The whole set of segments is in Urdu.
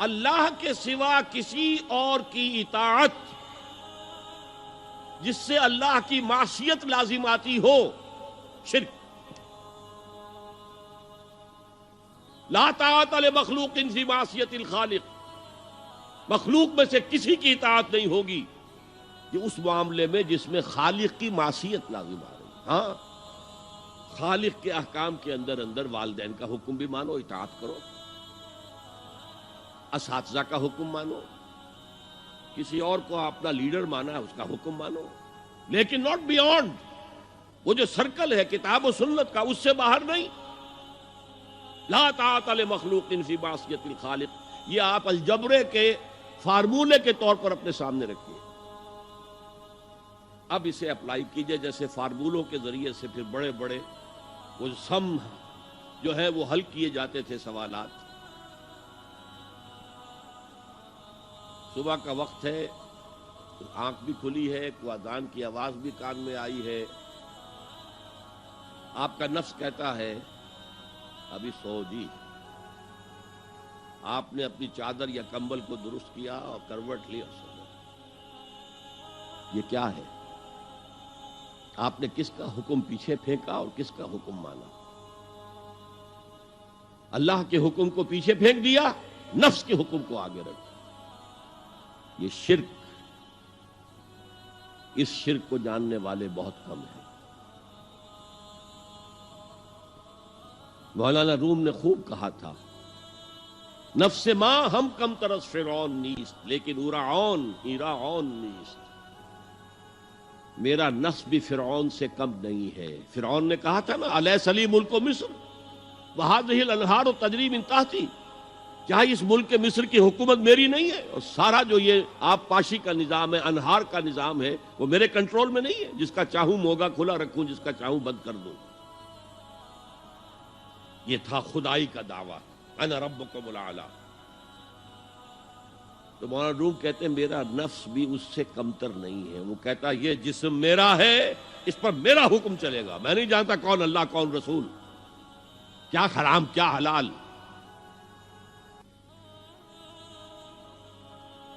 اللہ کے سوا کسی اور کی اطاعت جس سے اللہ کی معصیت لازم آتی ہو، شرک۔ لا طاعت لمخلوق فی معصیت الخالق، مخلوق میں سے کسی کی اطاعت نہیں ہوگی یہ اس معاملے میں جس میں خالق کی معصیت لازم آ رہی۔ ہاں، خالق کے احکام کے اندر والدین کا حکم بھی مانو، اطاعت کرو، اساتذہ کا حکم مانو، کسی اور کو اپنا لیڈر مانا ہے اس کا حکم مانو، لیکن ناٹ بیونڈ۔ وہ جو سرکل ہے کتاب و سنت کا، اس سے باہر نہیں۔ لا طاعت لمخلوق فی معصیت الخالق، یہ آپ الجبرے کے فارمولے کے طور پر اپنے سامنے رکھیے۔ اب اسے اپلائی کیجئے، جیسے فارمولوں کے ذریعے سے پھر بڑے بڑے وہ سم جو ہے وہ حل کیے جاتے تھے سوالات۔ صبح کا وقت ہے، آنکھ بھی کھلی ہے، کوئی اذان کی آواز بھی کان میں آئی ہے، آپ کا نفس کہتا ہے ابھی سو جی۔ آپ نے اپنی چادر یا کمبل کو درست کیا اور کروٹ لی اور سو گئے۔ یہ کیا ہے؟ آپ نے کس کا حکم پیچھے پھینکا اور کس کا حکم مانا؟ اللہ کے حکم کو پیچھے پھینک دیا، نفس کے حکم کو آگے رکھا۔ یہ شرک، اس شرک کو جاننے والے بہت کم ہیں۔ مولانا روم نے خوب کہا تھا، نفس ما ہم کم ترس فرعون نیست لیکن ایراعون نیست۔ میرا نفس بھی فرعون سے کم نہیں ہے۔ فرعون نے کہا تھا نا، الیس لی ملک مصر وہذہ الانہار تجری من تحتی، کیا اس ملک مصر کی حکومت میری نہیں ہے؟ اور سارا جو یہ آب پاشی کا نظام ہے، انہار کا نظام ہے، وہ میرے کنٹرول میں نہیں ہے؟ جس کا چاہوں موگا کھلا رکھوں، جس کا چاہوں بند کر دوں۔ یہ تھا خدائی کا دعویٰ، انا ربکم الاعلی۔ تو مولانا روم کہتے ہیں میرا نفس بھی اس سے کمتر نہیں ہے۔ وہ کہتا یہ جسم میرا ہے، اس پر میرا حکم چلے گا، میں نہیں جانتا کون اللہ کون رسول، کیا حرام کیا حلال۔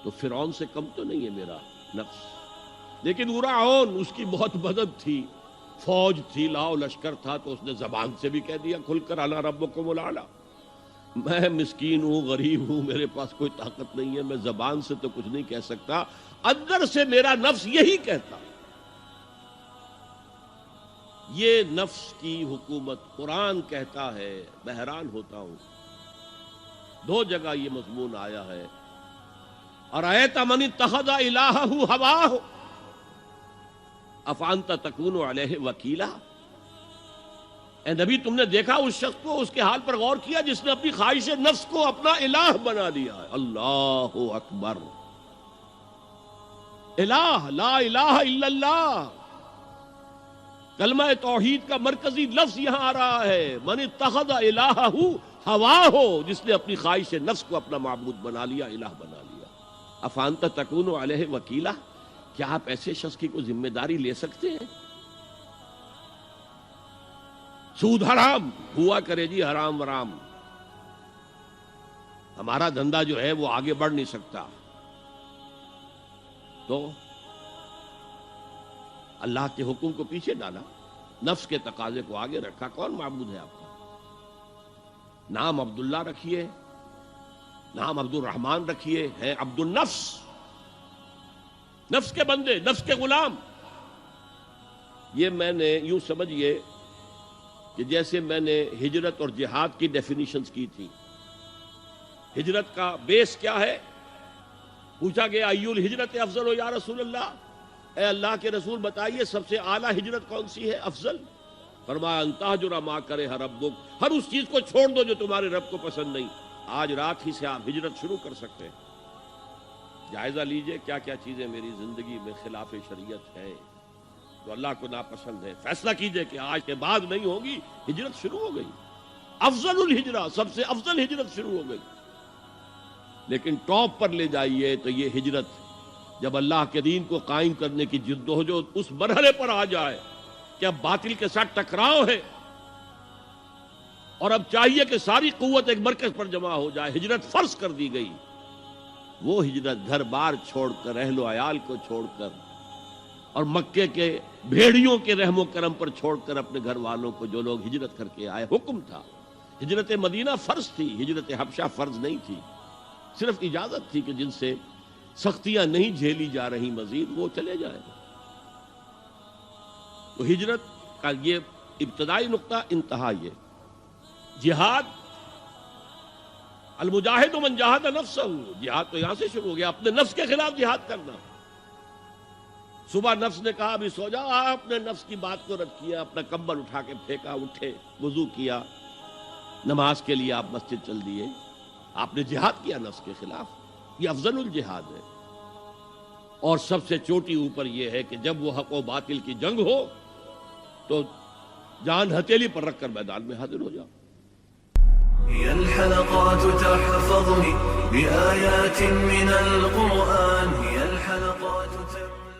تو فرعون سے کم تو نہیں ہے میرا نفس، لیکن ایراعون اس کی بہت مدد تھی، فوج تھی، لاؤ لشکر تھا، تو اس نے زبان سے بھی کہہ دیا کھل کر انا ربکم الاعلی۔ میں مسکین ہوں، غریب ہوں، میرے پاس کوئی طاقت نہیں ہے، میں زبان سے تو کچھ نہیں کہہ سکتا، اندر سے میرا نفس یہی کہتا۔ یہ نفس کی حکومت قرآن کہتا ہے، میں حیران ہوتا ہوں، دو جگہ یہ مضمون آیا ہے، ارأیت من اتخذ الہہ ہواہ افانت تکون علیہ وکیلا۔ اے نبی تم نے دیکھا اس شخص کو، اس کے حال پر غور کیا جس نے اپنی خواہش نفس کو اپنا الہ بنا لیا ہے۔ اللہ اکبر، الہ، لا الہ الا اللہ، کلمہ توحید کا مرکزی لفظ یہاں آ رہا ہے، من اتخذ الہہ ہواہ، جس نے اپنی خواہش نفس کو اپنا معبود بنا لیا، الہ بنا لیا۔ افانت تکون علیہ وکیلا، کیا آپ ایسے شخص کی کوئی ذمہ داری لے سکتے ہیں؟ سود حرام ہوا کرے جی، حرام ورام، ہمارا دھندا جو ہے وہ آگے بڑھ نہیں سکتا۔ تو اللہ کے حکم کو پیچھے ڈالا، نفس کے تقاضے کو آگے رکھا۔ کون معبود ہے آپ کا؟ نام عبداللہ رکھیے، نام عبد الرحمن رکھیے، ہے عبد النفس، نفس کے بندے، نفس کے غلام۔ یہ میں نے یوں سمجھئے کہ جیسے میں نے ہجرت اور جہاد کی ڈیفینیشنز کی تھی۔ ہجرت کا بیس کیا ہے؟ پوچھا گیا ایو الہجرت افضل یا رسول اللہ، اے اللہ کے رسول بتائیے سب سے اعلیٰ ہجرت کون سی ہے، افضل؟ فرمایا ان تہجر ما کرہ ربک، ہر اس چیز کو چھوڑ دو جو تمہارے رب کو پسند نہیں۔ آج رات ہی سے آپ ہجرت شروع کر سکتے ہیں۔ جائزہ لیجئے کیا کیا چیزیں میری زندگی میں خلاف شریعت ہے، تو اللہ کو ناپسند ہے، فیصلہ کیجئے کہ آج کے بعد نہیں ہوگی۔ ہجرت شروع ہو گئی، افضل الہجرہ، سب سے افضل ہجرت شروع ہو گئی۔ لیکن ٹاپ پر لے جائیے تو یہ ہجرت جب اللہ کے دین کو قائم کرنے کی جدوجہد اس مرحلے پر آ جائے کہ اب باطل کے ساتھ ٹکراؤ ہے اور اب چاہیے کہ ساری قوت ایک مرکز پر جمع ہو جائے، ہجرت فرض کر دی گئی، وہ ہجرت گھر بار چھوڑ کر، اہل و عیال کو چھوڑ کر، اور مکے کے بھیڑیوں کے رحم و کرم پر چھوڑ کر اپنے گھر والوں کو، جو لوگ ہجرت کر کے آئے، حکم تھا۔ ہجرت مدینہ فرض تھی، ہجرت حبشہ فرض نہیں تھی، صرف اجازت تھی کہ جن سے سختیاں نہیں جھیلی جا رہی مزید وہ چلے جائیں۔ تو ہجرت کا یہ ابتدائی نقطہ، انتہا یہ جہاد، المجاہد من جاہد نفسہ، جہاد تو یہاں سے شروع ہو گیا، اپنے نفس کے خلاف جہاد کرنا۔ صبح نفس نے کہا ابھی سو جاؤ، آپ نے نفس کی بات کو رد کیا، اپنا کمبل اٹھا کے پھینکا، اٹھے، وضو کیا، نماز کے لیے آپ مسجد چل دیے، آپ نے جہاد کیا نفس کے خلاف۔ یہ افضل الجہاد ہے، اور سب سے چوٹی اوپر یہ ہے کہ جب وہ حق و باطل کی جنگ ہو تو جان ہتھیلی پر رکھ کر میدان میں حاضر ہو جاؤ۔ هي الحلقات تحفظني بآيات من القرآن، هي الحلقات تملأ